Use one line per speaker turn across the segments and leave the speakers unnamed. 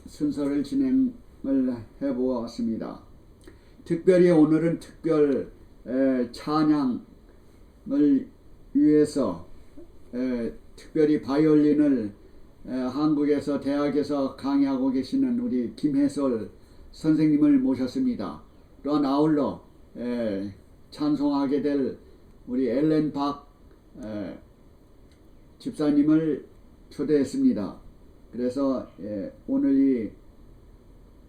순서를 진행을 해보았습니다. 특별히 오늘은 특별 찬양을 위해서 특별히 바이올린을 한국에서 대학에서 강의하고 계시는 우리 김혜솔 선생님을 모셨습니다. 또한 아울러 찬송하게 될 우리 엘렌 박 집사님을 초대했습니다. 그래서 오늘이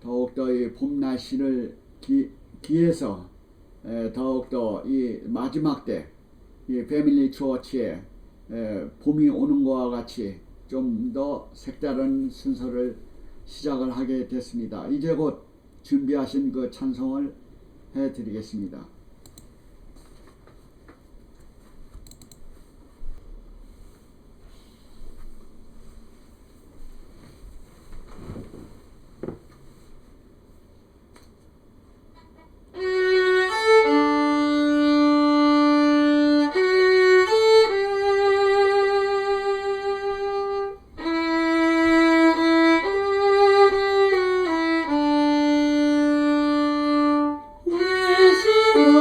더욱더 이 봄 날씨를 기해서 더욱더 이 마지막 때 이 패밀리 추어치에 봄이 오는 것과 같이 좀 더 색다른 순서를 시작을 하게 됐습니다. 이제 곧 준비하신 그 찬송을 해드리겠습니다.
예수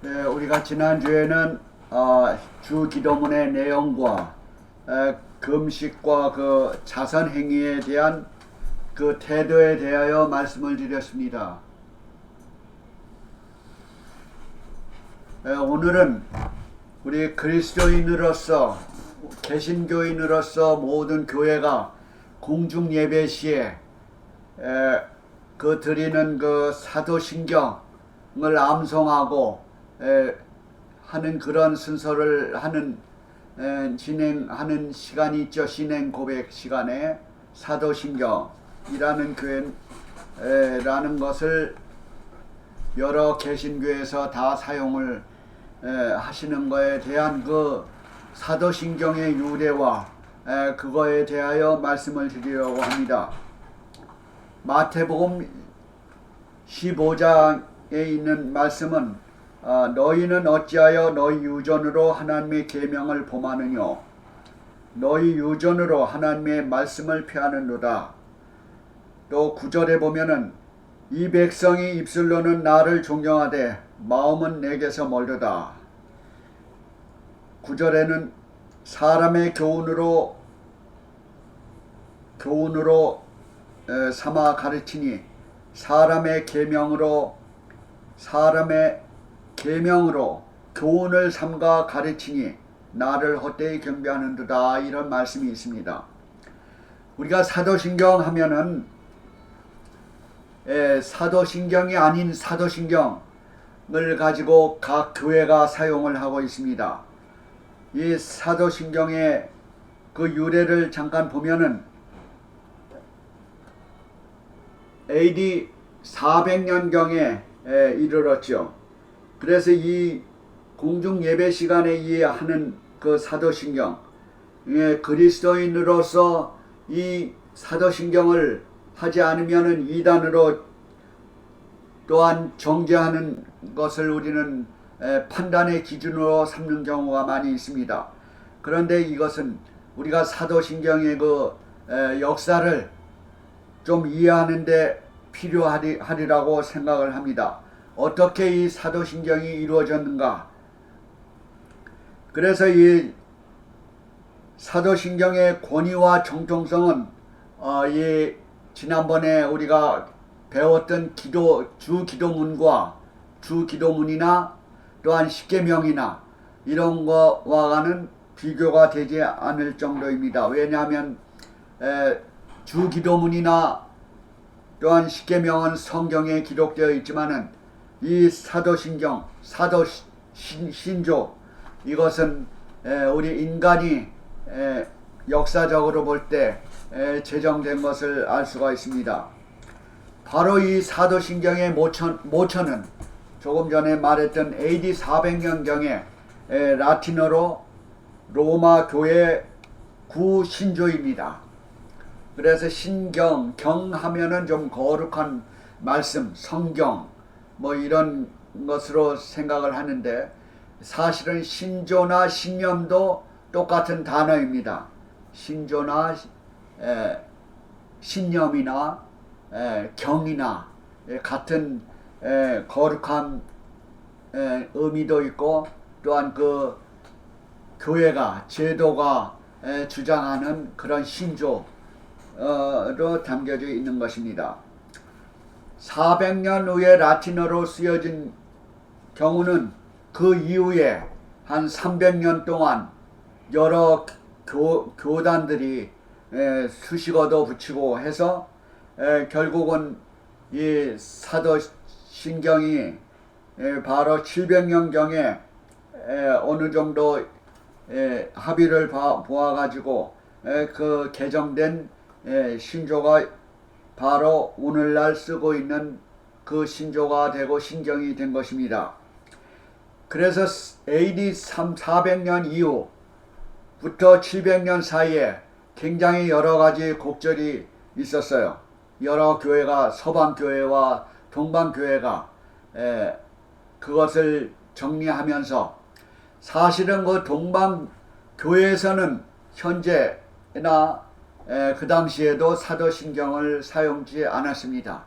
네, 우리가 지난주에는 주 기도문의 내용과 금식과 그 자선 행위에 대한 그 태도에 대하여 말씀을 드렸습니다. 오늘은 우리 그리스도인으로서 개신교인으로서 모든 교회가 공중 예배 시에 그 드리는 그 사도신경을 암송하고 하는 그런 순서를 하는 진행하는 시간이 있죠. 신행 고백 시간에 사도신경이라는 교회라는 것을 여러 개신교에서 다 사용을 하시는 것에 대한 그 사도신경의 유래와 그거에 대하여 말씀을 드리려고 합니다. 마태복음 15장에 있는 말씀은 너희는 어찌하여 너희 유전으로 하나님의 계명을 범하느뇨 너희 유전으로 하나님의 말씀을 폐하는도다. 또 9절에 보면은 이 백성이 입술로는 나를 존경하되 마음은 내게서 멀도다. 9절에는 사람의 교훈으로 삼아 가르치니 사람의 계명으로 교훈을 삼가 가르치니 나를 헛되이 경배하는도다. 이런 말씀이 있습니다. 우리가 사도신경 하면은 사도신경이 아닌 사도신경을 가지고 각 교회가 사용을 하고 있습니다. 이 사도신경의 그 유래를 잠깐 보면은 AD 400년경에 이르렀죠. 그래서 이 공중 예배 시간에 하는 그 사도신경, 그리스도인으로서 이 사도신경을 하지 않으면은 이단으로 또한 정죄하는 것을 우리는 판단의 기준으로 삼는 경우가 많이 있습니다. 그런데 이것은 우리가 사도신경의 그 역사를 좀 이해하는데 필요하리라고 생각을 합니다. 어떻게 이 사도신경이 이루어졌는가? 그래서 이 사도신경의 권위와 정통성은 이 지난번에 우리가 배웠던 주 기도문과 주 기도문이나 또한 십계명이나 이런 거와는 비교가 되지 않을 정도입니다. 왜냐하면 주 기도문이나 또한 십계명은 성경에 기록되어 있지만은 이 사도신경, 신조 이것은 우리 인간이 역사적으로 볼 때 제정된 것을 알 수가 있습니다. 바로 이 사도신경의 모처는 조금 전에 말했던 AD 400년경에 라틴어로 로마 교회 구신조입니다. 그래서 신경, 경하면은 좀 거룩한 말씀, 성경 뭐 이런 것으로 생각을 하는데 사실은 신조나 신념도 똑같은 단어입니다. 신조나 신념이나 경이나 같은 거룩한 의미도 있고 또한 그 교회가 제도가 주장하는 그런 신조로 담겨져 있는 것입니다. 400년 후에 라틴어로 쓰여진 경우는 그 이후에 한 300년 동안 여러 교단들이 수식어도 붙이고 해서 결국은 이 사도신경이 바로 700년경에 어느 정도 합의를 보아가지고 그 개정된 신조가 바로 오늘날 쓰고 있는 그 신조가 되고 신경이 된 것입니다. 그래서 AD 400년 이후부터 700년 사이에 굉장히 여러 가지 곡절이 있었어요. 여러 교회가 서방교회와 동방교회가 그것을 정리하면서 사실은 그 동방교회에서는 현재나 그 당시에도 사도신경을 사용지 않았습니다.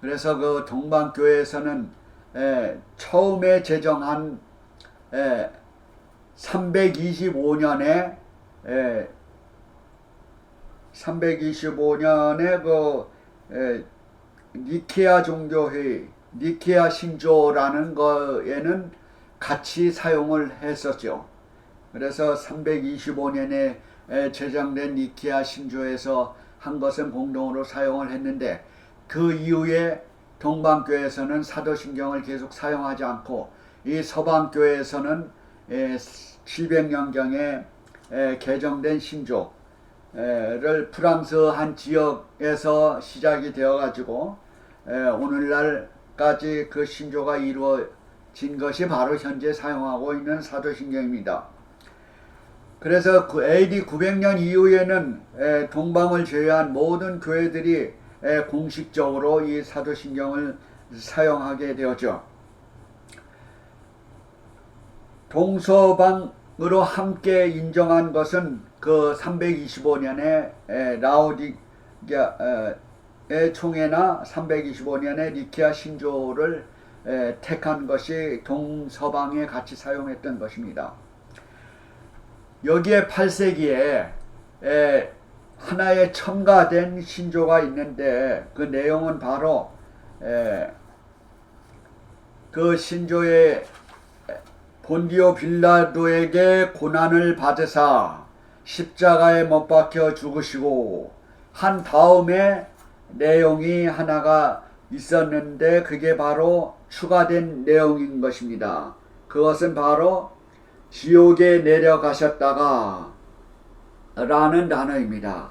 그래서 그 동방교회에서는 처음에 제정한 325년에 그 니케아 종교회의, 니케아 신조라는 거에는 같이 사용을 했었죠. 그래서 325년에 제정된 니케아 신조에서 한 것은 공동으로 사용을 했는데, 그 이후에 동방교회에서는 사도신경을 계속 사용하지 않고 이 서방교회에서는 700년경에 개정된 신조를 프랑스 한 지역에서 시작이 되어 가지고 오늘날까지 그 신조가 이루어진 것이 바로 현재 사용하고 있는 사도신경입니다. 그래서 AD 900년 이후에는 동방을 제외한 모든 교회들이 공식적으로 이 사도신경을 사용하게 되었죠. 동서방으로 함께 인정한 것은 그 325년에 라오디게아의 총회나 325년에 니케아 신조를 택한 것이 동서방에 같이 사용했던 것입니다. 여기에 8세기에 하나의 첨가된 신조가 있는데, 그 내용은 바로 그 신조의 본디오 빌라도에게 고난을 받으사 십자가에 못 박혀 죽으시고 한 다음에 내용이 하나가 있었는데, 그게 바로 추가된 내용인 것입니다. 그것은 바로 지옥에 내려가셨다가 라는 단어입니다.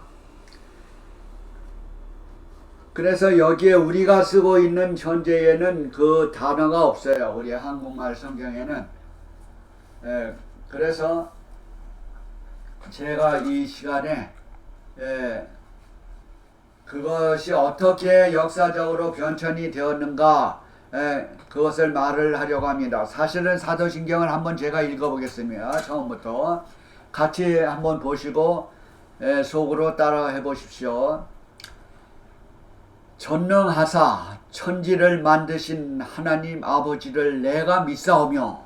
그래서 여기에 우리가 쓰고 있는 현재에는 그 단어가 없어요. 우리 한국말 성경에는. 그래서 제가 이 시간에 그것이 어떻게 역사적으로 변천이 되었는가, 그것을 말을 하려고 합니다. 사실은 사도신경을 한번 제가 읽어보겠습니다. 처음부터 같이 한번 보시고 속으로 따라 해보십시오. 전능하사 천지를 만드신 하나님 아버지를 내가 믿사오며,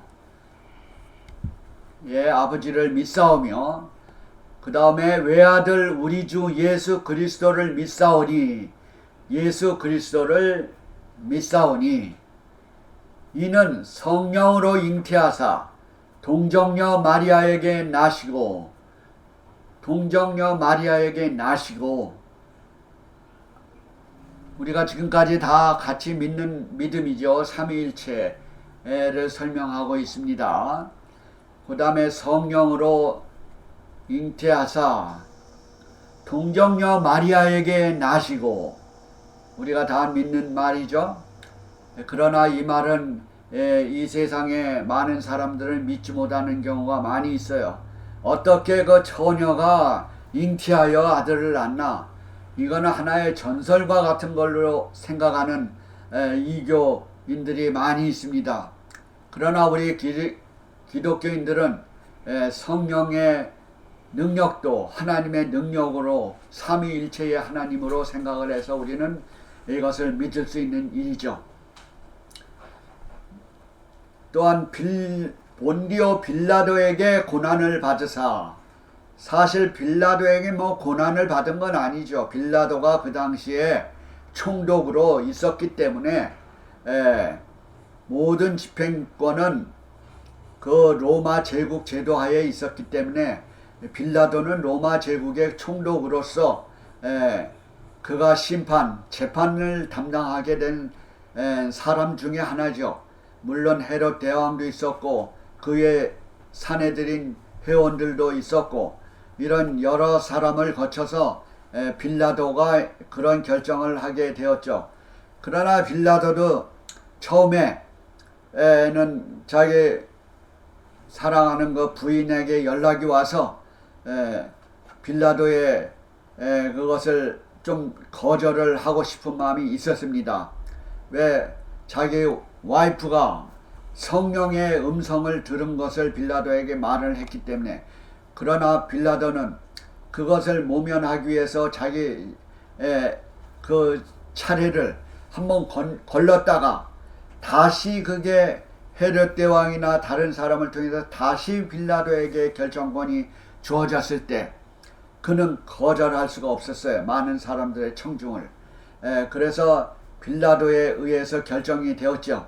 아버지를 믿사오며, 그 다음에 외아들 우리 주 예수 그리스도를 믿사오니, 예수 그리스도를 믿사오니, 이는 성령으로 잉태하사 동정녀 마리아에게 나시고, 우리가 지금까지 다 같이 믿는 믿음이죠. 삼위일체를 설명하고 있습니다. 그 다음에 성령으로 잉태하사 동정녀 마리아에게 나시고, 우리가 다 믿는 말이죠. 그러나 이 말은 이 세상에 많은 사람들을 믿지 못하는 경우가 많이 있어요. 어떻게 그 처녀가 잉태하여 아들을 낳나? 이거는 하나의 전설과 같은 걸로 생각하는 이교인들이 많이 있습니다. 그러나 우리 기독교인들은 성령의 능력도 하나님의 능력으로 삼위일체의 하나님으로 생각을 해서 우리는 이것을 믿을 수 있는 일이죠. 또한 본디오 빌라도에게 고난을 받으사, 사실 빌라도에게 고난을 받은 건 아니죠. 빌라도가 그 당시에 총독으로 있었기 때문에 모든 집행권은 그 로마 제국 제도하에 있었기 때문에 빌라도는 로마 제국의 총독으로서 그가 재판을 담당하게 된 사람 중에 하나죠. 물론 헤롯 대왕도 있었고 그의 사내들인 회원들도 있었고, 이런 여러 사람을 거쳐서 빌라도가 그런 결정을 하게 되었죠. 그러나 빌라도도 처음에는 자기 사랑하는 그 부인에게 연락이 와서 빌라도의 그것을 좀 거절을 하고 싶은 마음이 있었습니다. 왜? 자기 와이프가 성령의 음성을 들은 것을 빌라도에게 말을 했기 때문에. 그러나 빌라도는 그것을 모면하기 위해서 자기 그 차례를 한번 걸렀다가 다시 그게 헤롯 대왕이나 다른 사람을 통해서 다시 빌라도에게 결정권이 주어졌을 때 그는 거절할 수가 없었어요. 많은 사람들의 청중을. 그래서 빌라도에 의해서 결정이 되었죠.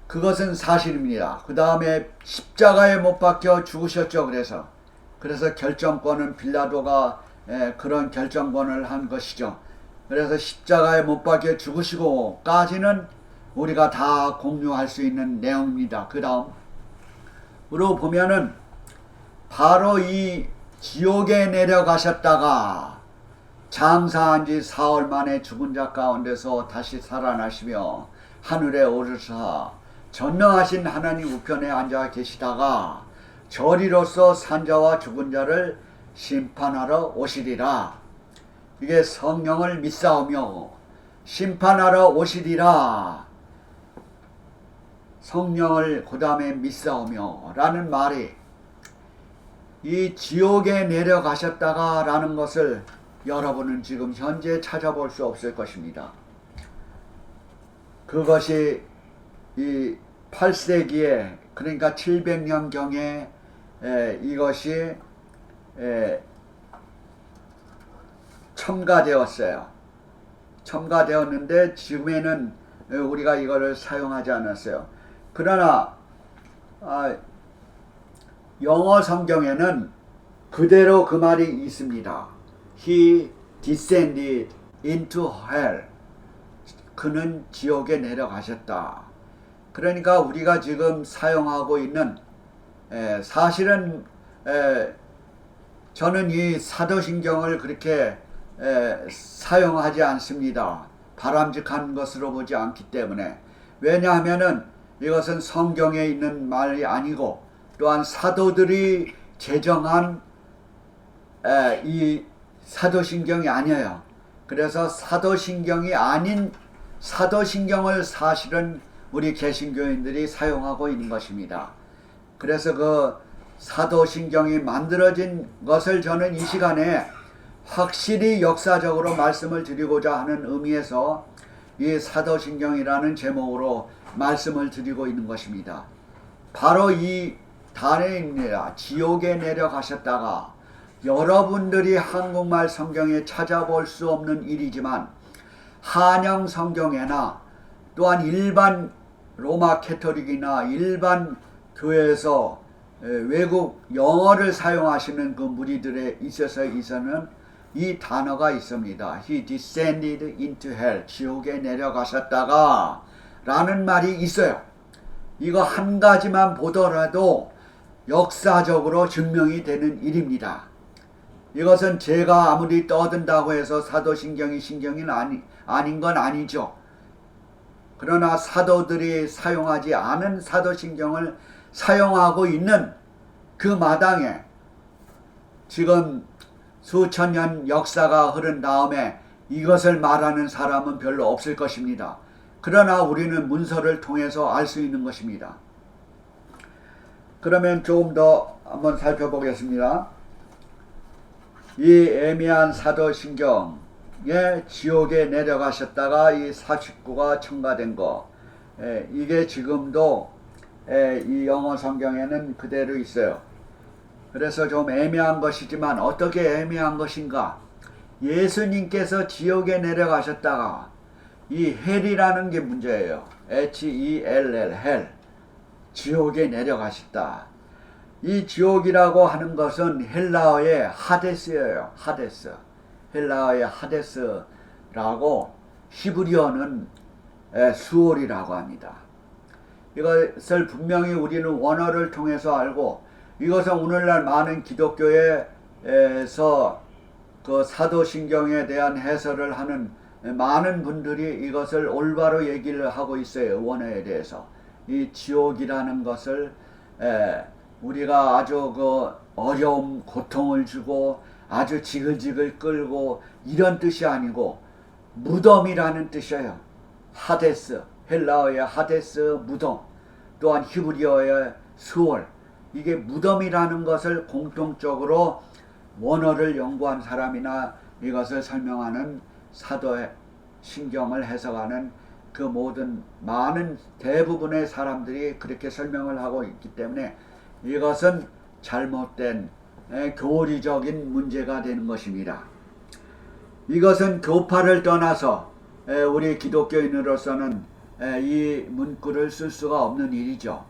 그것은 사실입니다. 그 다음에 십자가에 못 박혀 죽으셨죠. 그래서 결정권은 빌라도가 그런 결정권을 한 것이죠. 그래서 십자가에 못 박혀 죽으시고까지는 우리가 다 공유할 수 있는 내용입니다. 그 다음으로 보면은 바로 이 지옥에 내려가셨다가 장사한 지 사흘 만에 죽은 자 가운데서 다시 살아나시며 하늘에 오르사 전능하신 하나님 우편에 앉아 계시다가 저리로서 산자와 죽은 자를 심판하러 오시리라. 이게 성령을 믿사오며 심판하러 오시리라. 성령을 그 다음에 믿사오며 라는 말이 이 지옥에 내려가셨다가 라는 것을 여러분은 지금 현재 찾아볼 수 없을 것입니다. 그것이 이 8세기에 그러니까 700년경에 이것이 첨가되었어요. 첨가되었는데 지금에는 우리가 이거를 사용하지 않았어요. 그러나 영어 성경에는 그대로 그 말이 있습니다. He descended into hell. 그는 지옥에 내려가셨다. 그러니까 우리가 지금 사용하고 있는 사실은 저는 이 사도신경을 그렇게 사용하지 않습니다. 바람직한 것으로 보지 않기 때문에. 왜냐하면은 이것은 성경에 있는 말이 아니고 또한 사도들이 제정한 이 사도신경이 아니에요. 그래서 사도신경이 아닌 사도신경을 사실은 우리 개신교인들이 사용하고 있는 것입니다. 그래서 그 사도신경이 만들어진 것을 저는 이 시간에 확실히 역사적으로 말씀을 드리고자 하는 의미에서 이 사도신경이라는 제목으로 말씀을 드리고 있는 것입니다. 바로 이 단어입니다. 지옥에 내려가셨다가 여러분들이 한국말 성경에 찾아볼 수 없는 일이지만 한영 성경에나 또한 일반 로마 캐토릭이나 일반 교회에서 외국 영어를 사용하시는 그 무리들에 있어서는 이 단어가 있습니다. He descended into hell. 지옥에 내려가셨다가 라는 말이 있어요. 이거 한 가지만 보더라도 역사적으로 증명이 되는 일입니다. 이것은 제가 아무리 떠든다고 해서 사도신경이 아닌 건 아니죠. 그러나 사도들이 사용하지 않은 사도신경을 사용하고 있는 그 마당에 지금 수천 년 역사가 흐른 다음에 이것을 말하는 사람은 별로 없을 것입니다. 그러나 우리는 문서를 통해서 알 수 있는 것입니다. 그러면 조금 더 한번 살펴보겠습니다. 이 애매한 사도신경에 지옥에 내려가셨다가 이 49가 첨가된 거, 이게 지금도 이 영어 성경에는 그대로 있어요. 그래서 좀 애매한 것이지만 어떻게 애매한 것인가? 예수님께서 지옥에 내려가셨다가 이 헬이라는 게 문제예요. H-E-L-L, 헬. 지옥에 내려가셨다. 이 지옥이라고 하는 것은 헬라어의 하데스예요. 하데스. 헬라어의 하데스라고 히브리어는 수올이라고 합니다. 이것을 분명히 우리는 원어를 통해서 알고 이것은 오늘날 많은 기독교에서 그 사도신경에 대한 해설을 하는 많은 분들이 이것을 올바로 얘기를 하고 있어요. 원어에 대해서. 이 지옥이라는 것을 우리가 아주 그 어려움, 고통을 주고 아주 지글지글 끌고 이런 뜻이 아니고 무덤이라는 뜻이에요. 하데스, 헬라어의 하데스 무덤, 또한 히브리어의 수월. 이게 무덤이라는 것을 공통적으로 원어를 연구한 사람이나 이것을 설명하는 사도의 신경을 해석하는 그 모든 많은 대부분의 사람들이 그렇게 설명을 하고 있기 때문에 이것은 잘못된 교리적인 문제가 되는 것입니다. 이것은 교파를 떠나서 우리 기독교인으로서는 이 문구를 쓸 수가 없는 일이죠.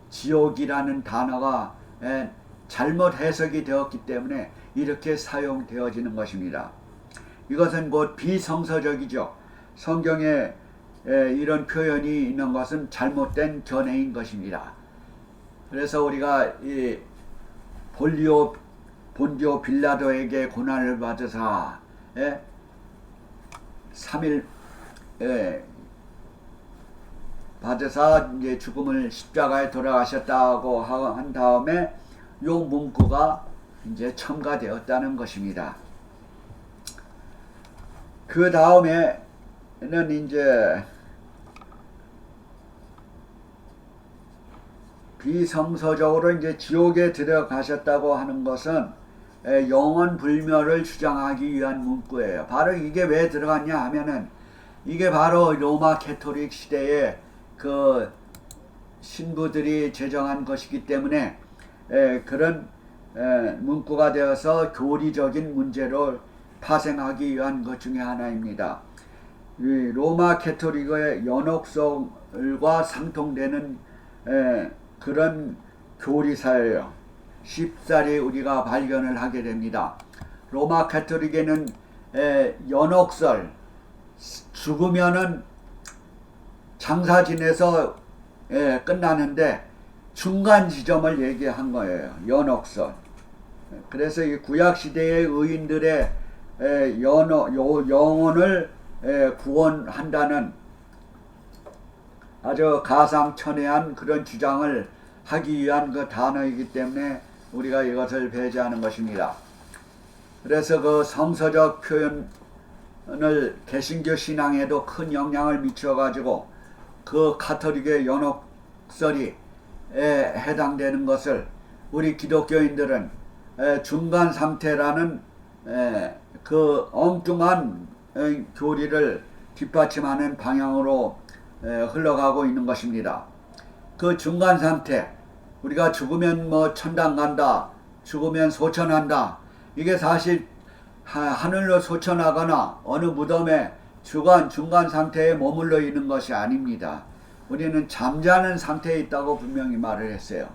지옥이라는 단어가 잘못 해석이 되었기 때문에 이렇게 사용되어지는 것입니다. 이것은 곧 비성서적이죠. 성경에 이런 표현이 있는 것은 잘못된 견해인 것입니다. 그래서 우리가 이 본디오 빌라도에게 고난을 받으사 3일 받으사 이제 죽음을 십자가에 돌아가셨다고 한 다음에 요 문구가 이제 첨가되었다는 것입니다. 그 다음에는 이제 비성서적으로 이제 지옥에 들어가셨다고 하는 것은 영원 불멸을 주장하기 위한 문구예요. 바로 이게 왜 들어갔냐 하면은 이게 바로 로마 캐토릭 시대에 그 신부들이 제정한 것이기 때문에 그런 문구가 되어서 교리적인 문제로 파생하기 위한 것 중에 하나입니다. 로마 캐토릭의 연옥설과 상통되는 그런 교리사예요. 쉽사리 우리가 발견을 하게 됩니다. 로마 캐토릭에는 연옥설, 죽으면은 장사 지내서 끝나는데 중간 지점을 얘기한 거예요. 연옥설. 그래서 이 구약 시대의 의인들의 영혼을 구원한다는 아주 가상천외한 그런 주장을 하기 위한 그 단어이기 때문에 우리가 이것을 배제하는 것입니다. 그래서 그 성서적 표현을 개신교 신앙에도 큰 영향을 미쳐가지고 그 가톨릭의 연옥설이 해당되는 것을 우리 기독교인들은 중간 상태라는 그 엉뚱한 교리를 뒷받침하는 방향으로 흘러가고 있는 것입니다. 그 중간 상태, 우리가 죽으면 뭐 천당 간다, 죽으면 소천한다, 이게 사실 하늘로 소천하거나 어느 무덤에 중간 상태에 머물러 있는 것이 아닙니다. 우리는 잠자는 상태에 있다고 분명히 말을 했어요.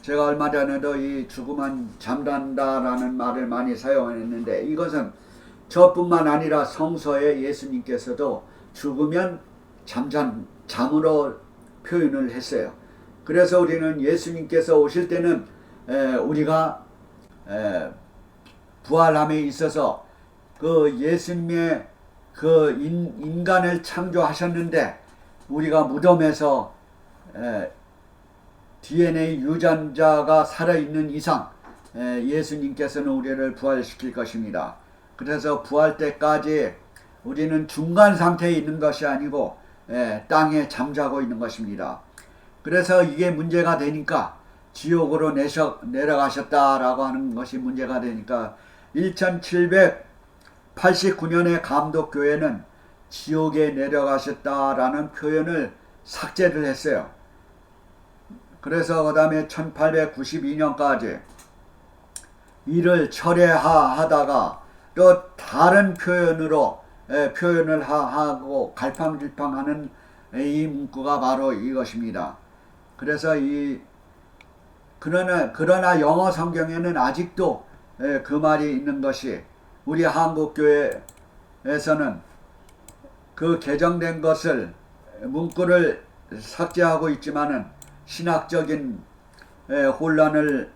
제가 얼마 전에도 이 죽으면 잠단다라는 말을 많이 사용했는데 이것은 저뿐만 아니라 성서에 예수님께서도 죽으면 잠으로 표현을 했어요. 그래서 우리는 예수님께서 오실 때는 우리가 부활함에 있어서 그 예수님의 그 인간을 창조하셨는데 우리가 무덤에서 DNA 유전자가 살아있는 이상 예수님께서는 우리를 부활시킬 것입니다. 그래서 부활 때까지 우리는 중간 상태에 있는 것이 아니고 땅에 잠자고 있는 것입니다. 그래서 이게 문제가 되니까 지옥으로 내려가셨다라고 하는 것이 문제가 되니까 1789년에 감독교회는 지옥에 내려가셨다라는 표현을 삭제를 했어요. 그래서 그 다음에 1892년까지 이를 철회하다가 또 다른 표현으로 표현을 하고 갈팡질팡하는 이 문구가 바로 이것입니다. 그래서 그러나 영어 성경에는 아직도 그 말이 있는 것이 우리 한국교회에서는 그 개정된 것을 문구를 삭제하고 있지만은 신학적인 혼란을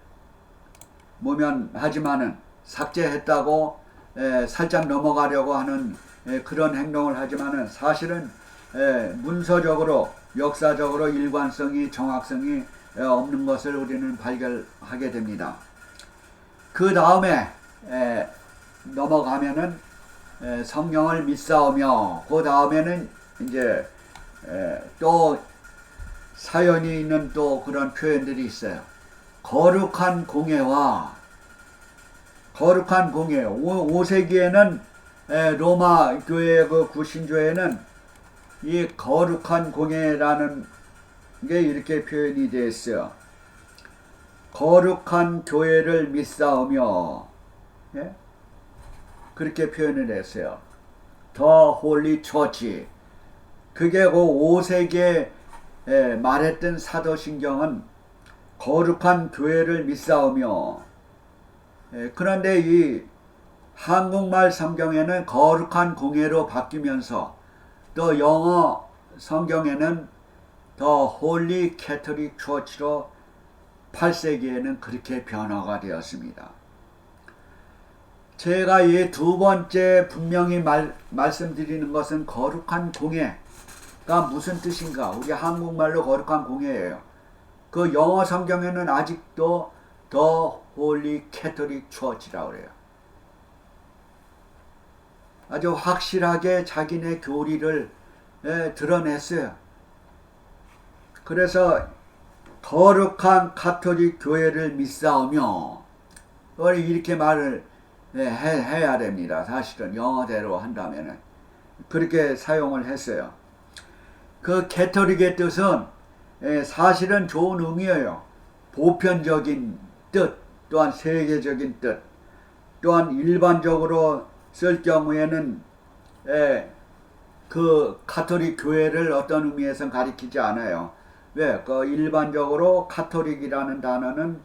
모면하지만은 삭제했다고 살짝 넘어가려고 하는 그런 행동을 하지만은 사실은 문서적으로 역사적으로 일관성이 정확성이 없는 것을 우리는 발견하게 됩니다. 그 다음에 넘어가면은 성령을 믿사오며 그 다음에는 이제 또 사연이 있는 또 그런 표현들이 있어요. 거룩한 공예와 거룩한 공예. 5세기에는 로마 교회의 그 구신교회는 이 거룩한 공예라는 게 이렇게 표현이 되어 있어요. 거룩한 교회를 믿사오며, 예? 그렇게 표현을 했어요. The Holy Church. 그게 그 5세기에 말했던 사도신경은 거룩한 교회를 믿사오며, 그런데 이 한국말 성경에는 거룩한 공예로 바뀌면서 또 영어 성경에는 The Holy Catholic Church로 8세기에는 그렇게 변화가 되었습니다. 제가 이 두 번째 분명히 말씀드리는 것은 거룩한 공예가 무슨 뜻인가? 우리 한국말로 거룩한 공예예요. 그 영어 성경에는 아직도 The Holy Catholic Church라고 그래요. 아주 확실하게 자기네 교리를 드러냈어요. 그래서 거룩한 가톨릭 교회를 믿사오며 이렇게 말을 해야 됩니다. 사실은 영어대로 한다면은 그렇게 사용을 했어요. 그 가톨릭의 뜻은 사실은 좋은 의미예요. 보편적인 뜻, 또한 세계적인 뜻, 또한 일반적으로 쓸 경우에는 그 가톨릭 교회를 어떤 의미에서 가리키지 않아요. 왜? 그 일반적으로 가톨릭이라는 단어는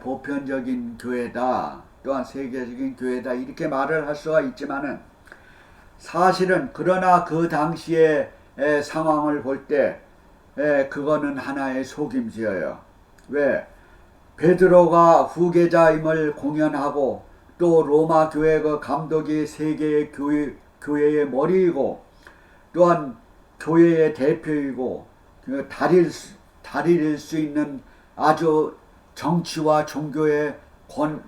보편적인 교회다, 또한 세계적인 교회다 이렇게 말을 할 수가 있지만은 사실은 그러나 그 당시의 상황을 볼 때 그거는 하나의 속임수예요. 왜? 베드로가 후계자임을 공언하고 또 로마 교회 그 감독이 세계의 교회의 머리이고 또한 교회의 대표이고 다리일 수 있는 아주 정치와 종교의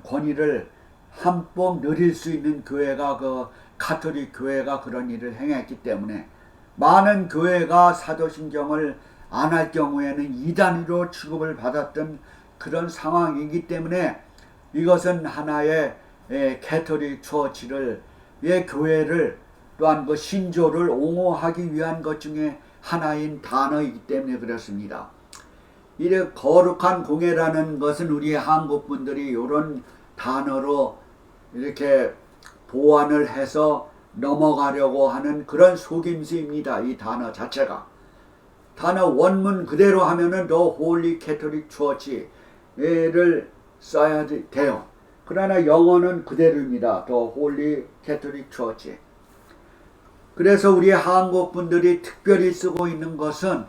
권위를 한몫 누릴 수 있는 교회가 그 가톨릭 교회가 그런 일을 행했기 때문에 많은 교회가 사도신경을 안 할 경우에는 이단으로 취급을 받았던 그런 상황이기 때문에 이것은 하나의 가톨릭 처치를 교회를 또한 그 신조를 옹호하기 위한 것 중에 하나인 단어이기 때문에 그렇습니다. 이래 거룩한 공예라는 것은 우리 한국 분들이 이런 단어로 이렇게 보완을 해서 넘어가려고 하는 그런 속임수입니다. 이 단어 자체가. 단어 원문 그대로 하면은 The Holy Catholic Church를 써야 돼요. 그러나 영어는 그대로입니다. The Holy Catholic Church. 그래서 우리 한국 분들이 특별히 쓰고 있는 것은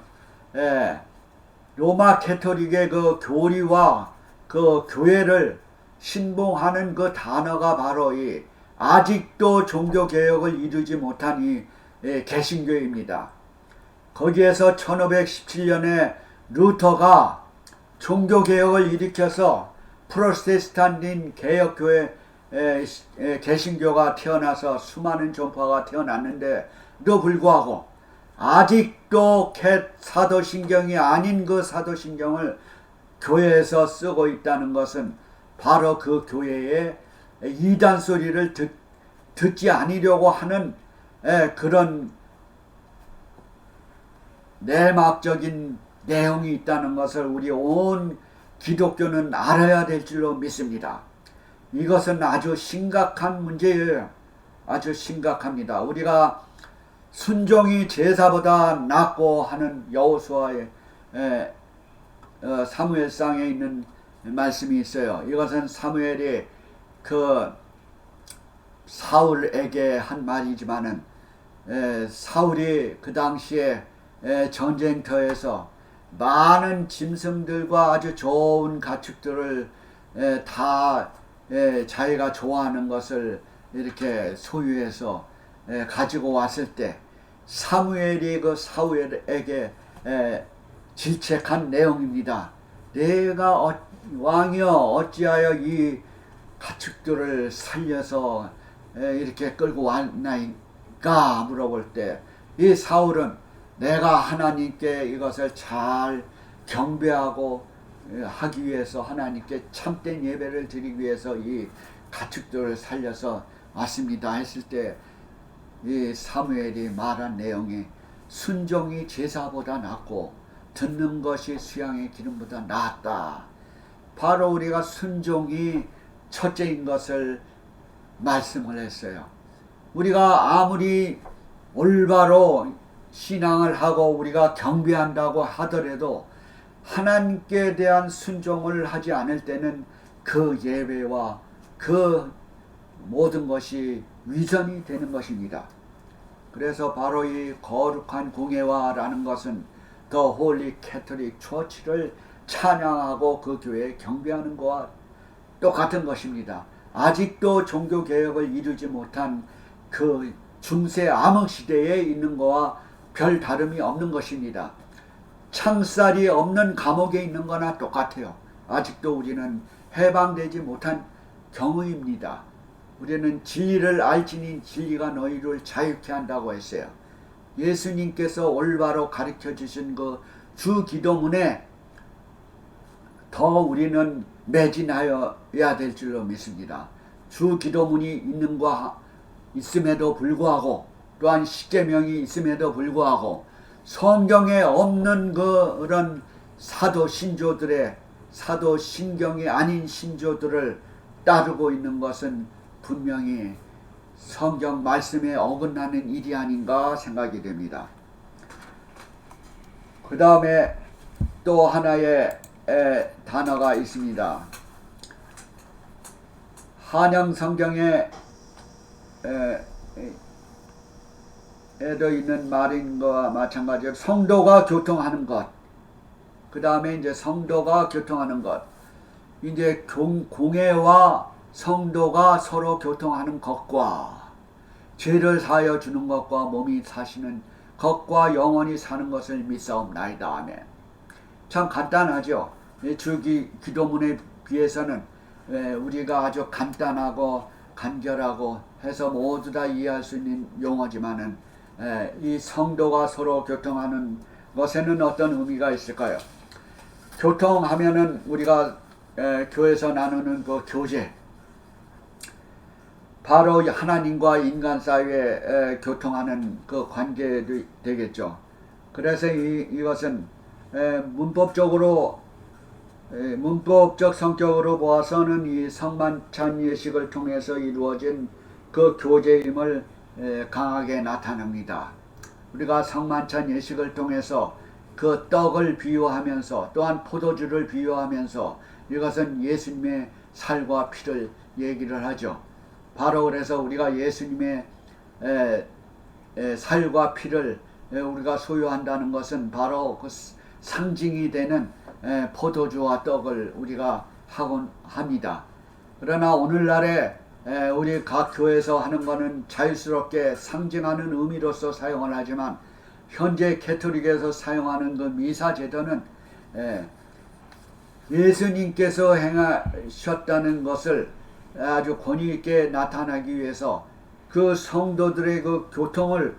로마 캐토릭의 그 교리와 그 교회를 신봉하는 그 단어가 바로 이 아직도 종교개혁을 이루지 못한 이 개신교입니다. 거기에서 1517년에 루터가 종교개혁을 일으켜서 프로테스탄tin 개혁교회 개신교가 태어나서 수많은 종파가 태어났는데도 불구하고 아직도 사도신경이 아닌 그 사도신경을 교회에서 쓰고 있다는 것은 바로 그 교회의 이단 소리를 듣지 않으려고 하는 그런 내막적인 내용이 있다는 것을 우리 온 기독교는 알아야 될 줄로 믿습니다. 이것은 아주 심각한 문제예요. 아주 심각합니다. 우리가 순종이 제사보다 낫고 하는 여호수아의 사무엘상에 있는 말씀이 있어요. 이것은 사무엘이 그 사울에게 한 말이지만은 사울이 그 당시에 전쟁터에서 많은 짐승들과 아주 좋은 가축들을 다 자기가 좋아하는 것을 이렇게 소유해서 가지고 왔을 때 사무엘이 그 사울에게 질책한 내용입니다. 내가 왕이여 어찌하여 이 가축들을 살려서 이렇게 끌고 왔나이까 물어볼 때 이 사울은 내가 하나님께 이것을 잘 경배하고 하기 위해서 하나님께 참된 예배를 드리기 위해서 이 가축들을 살려서 왔습니다 했을 때 이 사무엘이 말한 내용이 순종이 제사보다 낫고 듣는 것이 수양의 기름보다 낫다. 바로 우리가 순종이 첫째인 것을 말씀을 했어요. 우리가 아무리 올바로 신앙을 하고 우리가 경배한다고 하더라도 하나님께 대한 순종을 하지 않을 때는 그 예배와 그 모든 것이 위선이 되는 것입니다. 그래서 바로 이 거룩한 공예화라는 것은 더 홀리 캐톨릭 처치를 찬양하고 그 교회에 경배하는 것과 똑같은 것입니다. 아직도 종교개혁을 이루지 못한 그 중세 암흑시대에 있는 것과 별 다름이 없는 것입니다. 창살이 없는 감옥에 있는 거나 똑같아요. 아직도 우리는 해방되지 못한 경우입니다. 우리는 진리를 알지니 진리가 너희를 자유케 한다고 했어요. 예수님께서 올바로 가르쳐 주신 그 주 기도문에 더 우리는 매진하여야 될 줄로 믿습니다. 주 기도문이 있음에도 불구하고 또한 십계명이 있음에도 불구하고 성경에 없는 그런 사도 신경이 아닌 신조들을 따르고 있는 것은 분명히 성경 말씀에 어긋나는 일이 아닌가 생각이 됩니다. 그 다음에 또 하나의 단어가 있습니다. 한영 성경에 에도 있는 말인 것과 마찬가지로 성도가 교통하는 것. 그 다음에 이제 성도가 교통하는 것. 이제 공예와 성도가 서로 교통하는 것과 죄를 사하여 주는 것과 몸이 사시는 것과 영원히 사는 것을 믿사옵나이다. 아멘. 참 간단하죠. 기도문에 비해서는 우리가 아주 간단하고 간결하고 해서 모두 다 이해할 수 있는 용어지만은 이 성도가 서로 교통하는 것에는 어떤 의미가 있을까요? 교통하면은 우리가 교회에서 나누는 그 교제, 바로 하나님과 인간 사이에 교통하는 그 관계도 되겠죠. 그래서 이것은 문법적 성격으로 보아서는 이 성만찬 예식을 통해서 이루어진 그 교제임을 강하게 나타냅니다. 우리가 성만찬 예식을 통해서 그 떡을 비유하면서 또한 포도주를 비유하면서 이것은 예수님의 살과 피를 얘기를 하죠. 바로 그래서 우리가 예수님의 살과 피를 우리가 소유한다는 것은 바로 그 상징이 되는 포도주와 떡을 우리가 하곤 합니다. 그러나 오늘날에 우리 각 교회에서 하는 것은 자유스럽게 상징하는 의미로서 사용을 하지만 현재 캐톨릭에서 사용하는 그 미사 제도는 예수님께서 행하셨다는 것을 아주 권위 있게 나타나기 위해서 그 성도들의 그 교통을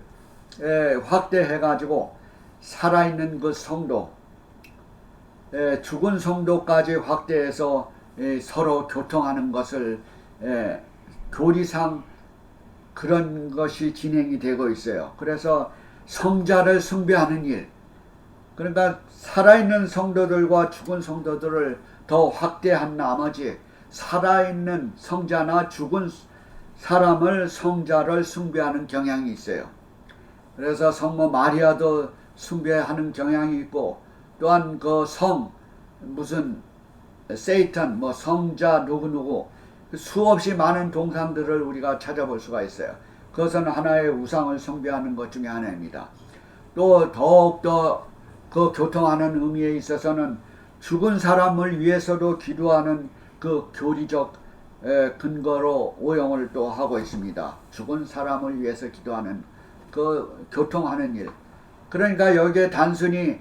확대해 가지고 살아있는 그 성도, 죽은 성도까지 확대해서 서로 교통하는 것을 교리상 그런 것이 진행이 되고 있어요. 그래서 성자를 숭배하는 일, 그러니까 살아있는 성도들과 죽은 성도들을 더 확대한 나머지 살아있는 성자나 죽은 사람을 성자를 숭배하는 경향이 있어요. 그래서 성모 마리아도 숭배하는 경향이 있고 또한 그 무슨 세이탄 성자 누구누구 수없이 많은 동상들을 우리가 찾아볼 수가 있어요. 그것은 하나의 우상을 숭배하는 것 중에 하나입니다. 또 더욱더 그 교통하는 의미에 있어서는 죽은 사람을 위해서도 기도하는 그 교리적 근거로 오용을 또 하고 있습니다. 죽은 사람을 위해서 기도하는 그 교통하는 일. 그러니까 여기에 단순히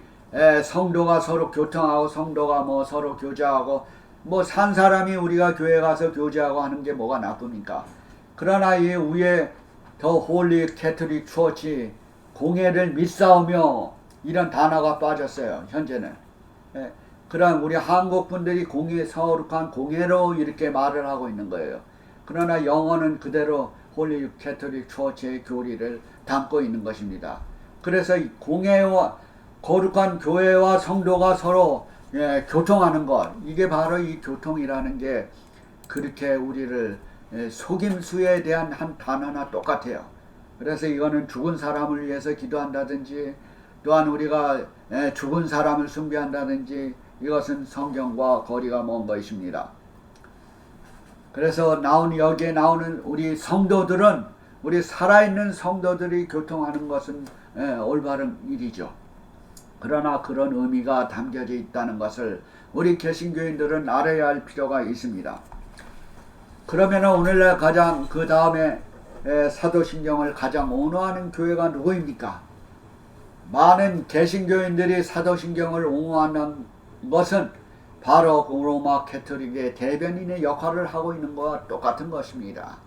성도가 서로 교통하고 성도가 서로 교제하고 산 사람이 우리가 교회 가서 교제하고 하는 게 뭐가 나쁩니까? 그러나 이 위에 더 홀리 캐톨릭 처치 공예를 믿사오며 이런 단어가 빠졌어요. 현재는. 그런 우리 한국 분들이 거룩한 공예로 이렇게 말을 하고 있는 거예요. 그러나 영어는 그대로 홀리 캐톨릭 처치의 교리를 담고 있는 것입니다. 그래서 이 공회와 거룩한 교회와 성도가 서로 교통하는 것, 이게 바로 이 교통이라는 게 그렇게 우리를 속임수에 대한 한 단어나 똑같아요. 그래서 이거는 죽은 사람을 위해서 기도한다든지 또한 우리가 죽은 사람을 숭배한다든지 이것은 성경과 거리가 먼 것입니다. 그래서 여기에 나오는 우리 성도들은, 우리 살아있는 성도들이 교통하는 것은 올바른 일이죠. 그러나 그런 의미가 담겨져 있다는 것을 우리 개신교인들은 알아야 할 필요가 있습니다. 그러면 오늘날 가장 그 다음에 사도신경을 가장 옹호하는 교회가 누구입니까? 많은 개신교인들이 사도신경을 옹호하는 것은 바로 로마 캐토릭의 대변인의 역할을 하고 있는 것과 똑같은 것입니다.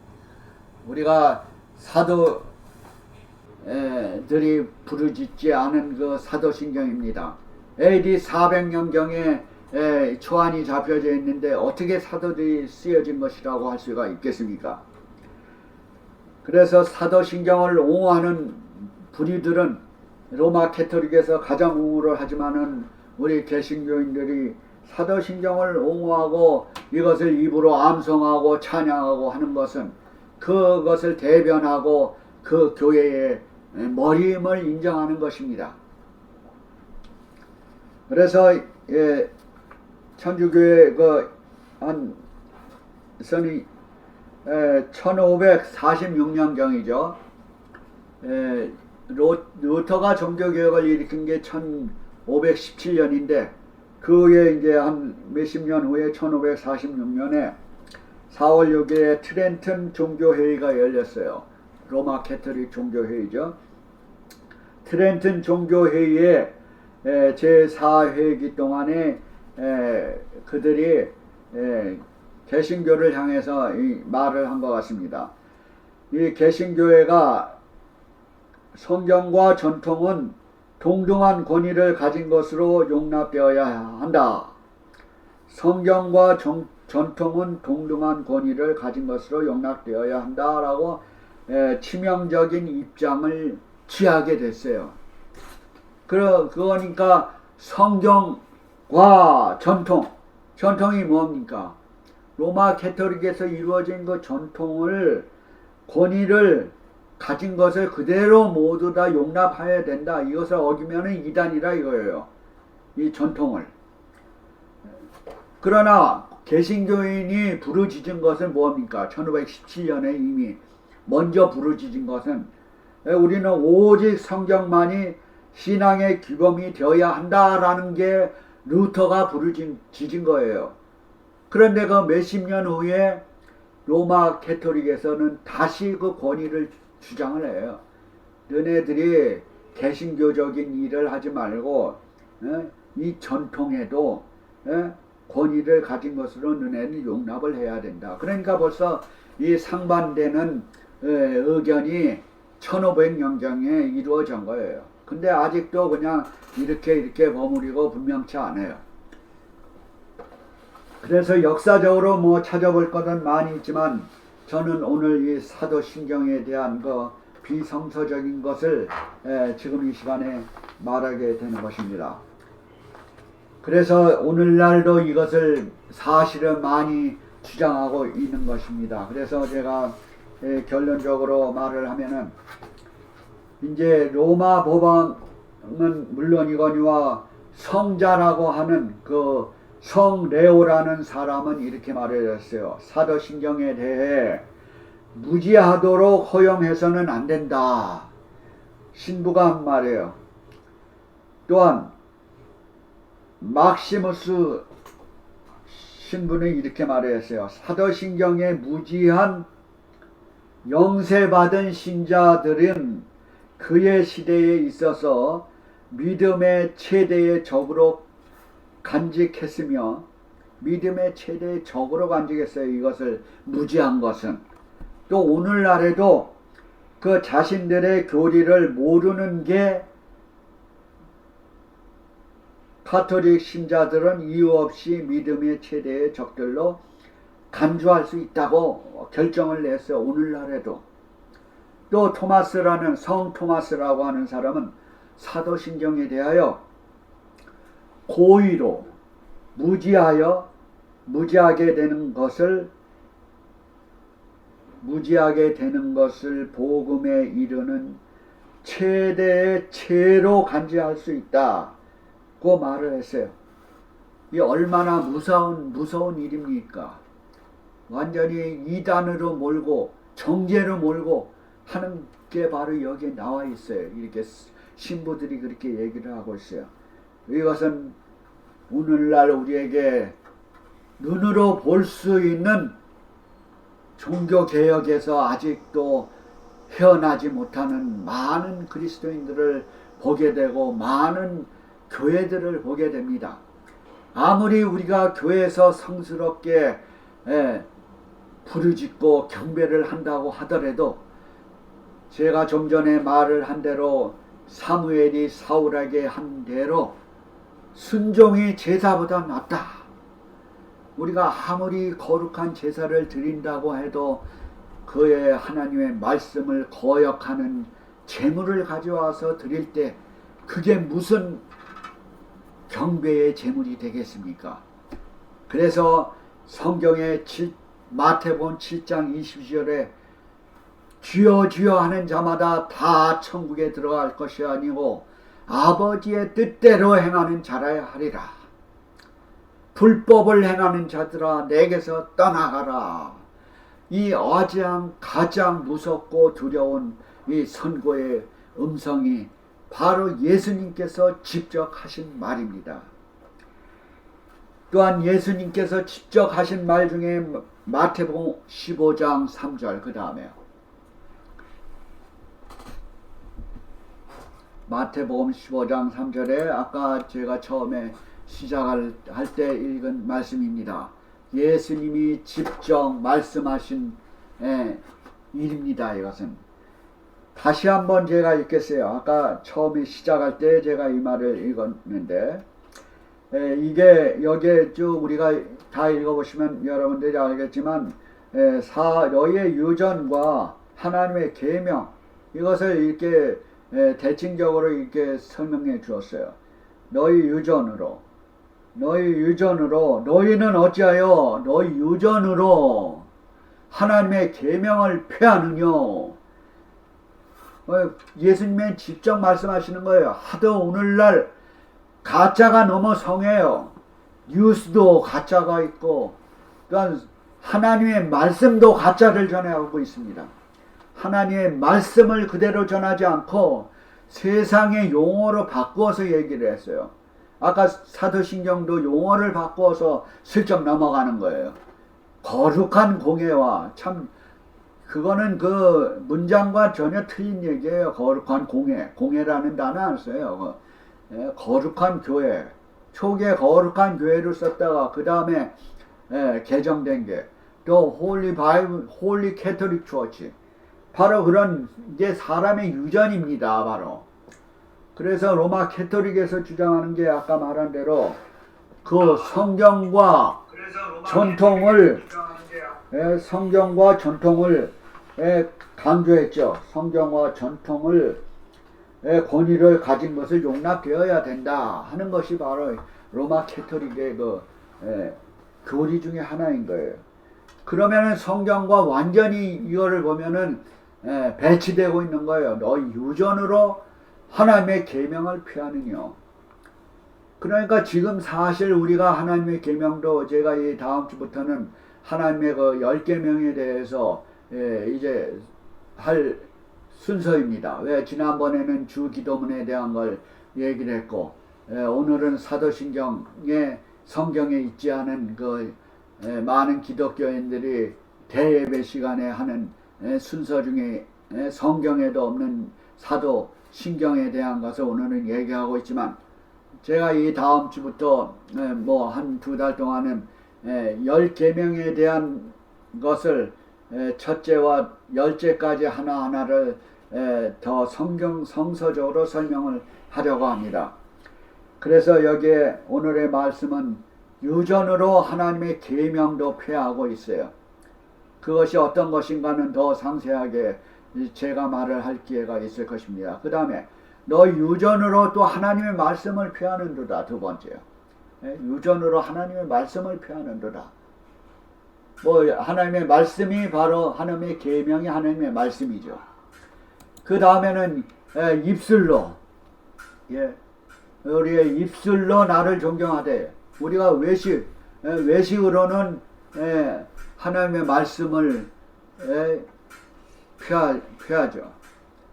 우리가 사도들이 부르짖지 않은 그 사도신경입니다. AD 400년경에 초안이 잡혀져 있는데 어떻게 사도들이 쓰여진 것이라고 할 수가 있겠습니까? 그래서 사도신경을 옹호하는 부류들은 로마 캐토릭에서 가장 옹호를 하지만은 우리 개신교인들이 사도신경을 옹호하고 이것을 입으로 암송하고 찬양하고 하는 것은 그것을 대변하고 그 교회의 머리임을 인정하는 것입니다. 그래서 천주교회 한 선이 1546년경이죠. 루터가 종교개혁을 일으킨 게 1517년인데 그 후에 이제 한 몇십 년 후에 1546년에 4월 6일에 트렌튼 종교회의가 열렸어요. 로마 캐토릭 종교회의죠. 트렌튼 종교회의에 제4회기 동안에 그들이 개신교를 향해서 이 말을 한 것 같습니다. 이 개신교회가 성경과 전통은 동등한 권위를 가진 것으로 용납되어야 한다. 성경과 전통은 동등한 권위를 가진 것으로 용납되어야 한다라고 치명적인 입장을 취하게 됐어요. 그러니까 성경과 전통이 뭡니까? 로마 캐토릭에서 이루어진 그 전통을, 권위를 가진 것을 그대로 모두 다 용납해야 된다. 이것을 어기면은 이단이라 이거예요. 이 전통을. 그러나 개신교인이 부르짖은 것은 뭡니까? 1517년에 이미 먼저 부르짖은 것은 우리는 오직 성경만이 신앙의 규범이 되어야 한다라는 게 루터가 부르짖은 거예요. 그런데 그 몇십 년 후에 로마 캐토릭에서는 다시 그 권위를 주장을 해요. 너네들이 개신교적인 일을 하지 말고 이 전통에도 권위를 가진 것으로 너네는 용납을 해야 된다. 그러니까 벌써 이 상반되는 의견이 1500년경에 이루어진 거예요. 근데 아직도 그냥 이렇게 버무리고 분명치 않아요. 그래서 역사적으로 뭐 찾아볼 것은 많이 있지만 저는 오늘 이 사도신경에 대한 그 비성서적인 것을 지금 이 시간에 말하게 되는 것입니다. 그래서 오늘날도 이것을 사실은 많이 주장하고 있는 것입니다. 그래서 제가 결론적으로 말을 하면은 이제 로마 법왕은 물론이거니와 성자라고 하는 그 성레오라는 사람은 이렇게 말했어요. 사도신경에 대해 무지하도록 허용해서는 안 된다. 신부가 한 말이에요. 또한 막시무스 신부는 이렇게 말했어요. 사도신경에 무지한 영세받은 신자들은 그의 시대에 있어서 믿음의 최대의 적으로 간직했으며 믿음의 최대의 적으로 간직했어요. 이것을 무지한 것은. 또 오늘날에도 그 자신들의 교리를 모르는 게 가톨릭 신자들은 이유 없이 믿음의 최대의 적들로 간주할 수 있다고 결정을 냈어요. 오늘날에도. 또 성 토마스라고 하는 사람은 사도신경에 대하여 고의로 무지하게 되는 것을 복음에 이르는 최대의 죄로 간주할 수 있다고 말을 했어요. 이 얼마나 무서운 일입니까? 완전히 이단으로 몰고 정죄로 몰고 하는 게 바로 여기에 나와 있어요. 이렇게 신부들이 그렇게 얘기를 하고 있어요. 이것은 오늘날 우리에게 눈으로 볼 수 있는 종교개혁에서 아직도 헤어나지 못하는 많은 그리스도인들을 보게 되고 많은 교회들을 보게 됩니다. 아무리 우리가 교회에서 성스럽게 부르짖고 경배를 한다고 하더라도 제가 좀 전에 말을 한 대로 사무엘이 사울에게 한 대로 순종이 제사보다 낫다. 우리가 아무리 거룩한 제사를 드린다고 해도 그의 하나님의 말씀을 거역하는 제물을 가져와서 드릴 때 그게 무슨 경배의 제물이 되겠습니까? 그래서 성경의 마태복음 7장 20절에 주여 주여 하는 자마다 다 천국에 들어갈 것이 아니고 아버지의 뜻대로 행하는 자라야 하리라. 불법을 행하는 자들아 내게서 떠나가라. 이 가장 무섭고 두려운 이 선고의 음성이 바로 예수님께서 직접 하신 말입니다. 또한 예수님께서 직접 하신 말 중에 마태복음 15장 3절 그 다음에요. 마태복음 15장 3절에 아까 제가 처음에 시작할 때 읽은 말씀입니다. 예수님이 직접 말씀하신 일입니다. 이것은 다시 한번 제가 읽겠어요. 아까 처음에 시작할 때 제가 이 말을 읽었는데 이게 여기에 쭉 우리가 다 읽어보시면 여러분들이 알겠지만 너희의 유전과 하나님의 계명 이것을 이렇게 대칭적으로 이렇게 설명해 주었어요. 너희 유전으로 너희는 어찌하여 너희 유전으로 하나님의 계명을 폐하느냐. 예수님이 직접 말씀하시는 거예요. 하도 오늘날 가짜가 너무 성해요. 뉴스도 가짜가 있고 또한 하나님의 말씀도 가짜를 전해오고 있습니다. 하나님의 말씀을 그대로 전하지 않고 세상의 용어로 바꾸어서 얘기를 했어요. 아까 사도신경도 용어를 바꾸어서 슬쩍 넘어가는 거예요. 거룩한 공예와 참 그거는 그 문장과 전혀 틀린 얘기예요. 거룩한 공예라는 단어 안 써요. 거룩한 교회, 초기에 거룩한 교회를 썼다가 그 다음에 개정된 게 또 홀리 바이블, 홀리 캐톨릭 처치, 바로 그런 게 사람의 유전입니다. 바로 그래서 로마 캐톨릭에서 주장하는 게 아까 말한 대로 그 성경과 전통을 강조했죠. 성경과 전통을 권위를 가진 것을 용납되어야 된다 하는 것이 바로 로마 캐톨릭의 교리 중에 하나인 거예요. 그러면은 성경과 완전히 이거를 보면은 배치되고 있는 거예요. 너희 유전으로 하나님의 계명을 피하느냐. 그러니까 지금 사실 우리가 하나님의 계명도 제가 이 다음 주부터는 하나님의 그 10계명에 대해서 이제 할 순서입니다. 왜 지난번에는 주기도문에 대한 걸 얘기를 했고 오늘은 사도신경에 성경에 있지 않은 그 많은 기독교인들이 대예배 시간에 하는 순서 중에 성경에도 없는 사도신경에 대한 것을 오늘은 얘기하고 있지만 제가 이 다음 주부터 뭐 한 2달 동안은 10계명에 대한 것을 첫째와 10제까지 하나하나를 더 성서적으로 설명을 하려고 합니다. 그래서 여기에 오늘의 말씀은 유전으로 하나님의 계명도 폐하고 있어요. 그것이 어떤 것인가는 더 상세하게 제가 말을 할 기회가 있을 것입니다. 그 다음에 너 유전으로 또 하나님의 말씀을 표하는도다. 두 번째요. 유전으로 하나님의 말씀을 표하는도다. 뭐 하나님의 말씀이 바로 하나님의 계명이 하나님의 말씀이죠. 그 다음에는 입술로, 우리의 입술로 나를 존경하되, 우리가 외식으로는 하나님의 말씀을 표하죠.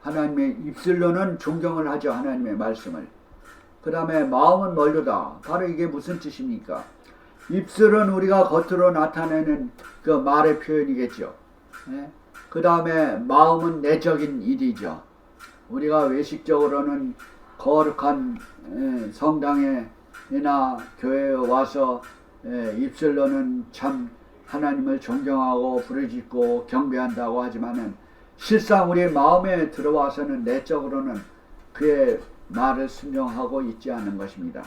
하나님의 입술로는 존경을 하죠. 하나님의 말씀을. 그 다음에 마음은 멀도다. 바로 이게 무슨 뜻입니까? 입술은 우리가 겉으로 나타내는 그 말의 표현이겠죠. 그 다음에 마음은 내적인 일이죠. 우리가 외식적으로는 거룩한 성당에나 교회에 와서 입술로는 참 하나님을 존경하고 부르짖고 경배한다고 하지만은 실상 우리 마음에 들어와서는 내적으로는 그의 말을 순종하고 있지 않은 것입니다.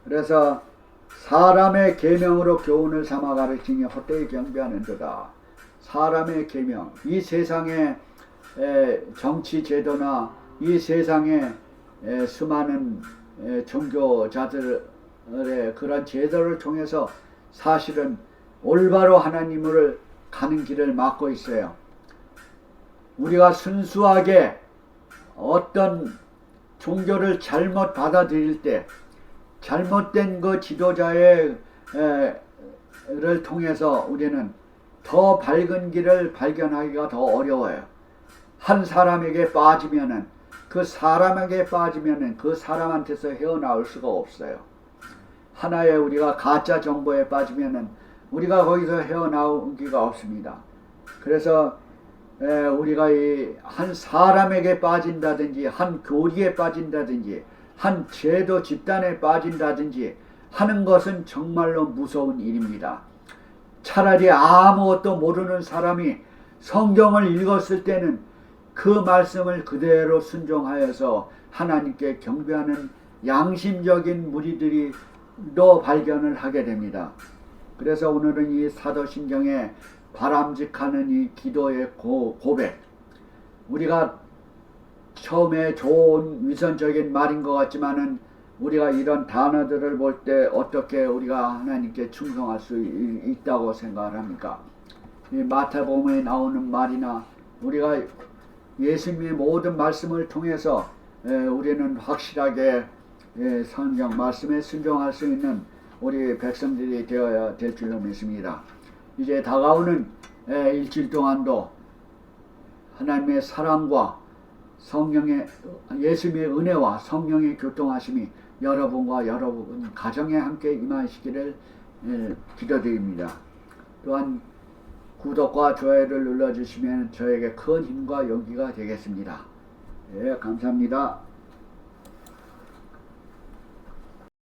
그래서 사람의 계명으로 교훈을 삼아 가르치니 헛되이 경배하는도다. 사람의 계명, 이 세상의 정치 제도나 이 세상의 수많은 종교자들의 그런 제도를 통해서 사실은 올바로 하나님을 가는 길을 막고 있어요. 우리가 순수하게 어떤 종교를 잘못 받아들일 때 잘못된 그 지도자의 를 통해서 우리는 더 밝은 길을 발견하기가 더 어려워요. 한 사람에게 빠지면은 그 사람한테서 헤어나올 수가 없어요. 하나의 우리가 가짜 정보에 빠지면은 우리가 거기서 헤어나오기가 없습니다. 그래서 우리가 한 사람에게 빠진다든지 한 교리에 빠진다든지 한 제도 집단에 빠진다든지 하는 것은 정말로 무서운 일입니다. 차라리 아무것도 모르는 사람이 성경을 읽었을 때는 그 말씀을 그대로 순종하여서 하나님께 경배하는 양심적인 무리들이 또 발견을 하게 됩니다. 그래서 오늘은 이 사도신경에 바람직하는 이 기도의 고백, 우리가 처음에 좋은 위선적인 말인 것 같지만은 우리가 이런 단어들을 볼 때 어떻게 우리가 하나님께 충성할 수 있다고 생각을 합니까? 이 마태복음에 나오는 말이나 우리가 예수님의 모든 말씀을 통해서 우리는 확실하게 성경 말씀에 순종할 수 있는 우리 백성들이 되어야 될 줄로 믿습니다. 이제 다가오는 일주일 동안도 하나님의 사랑과 성령의 예수님의 은혜와 성령의 교통하심이 여러분과 여러분 가정에 함께 임하시기를 기도드립니다. 또한 구독과 좋아요를 눌러주시면 저에게 큰 힘과 용기가 되겠습니다. 감사합니다.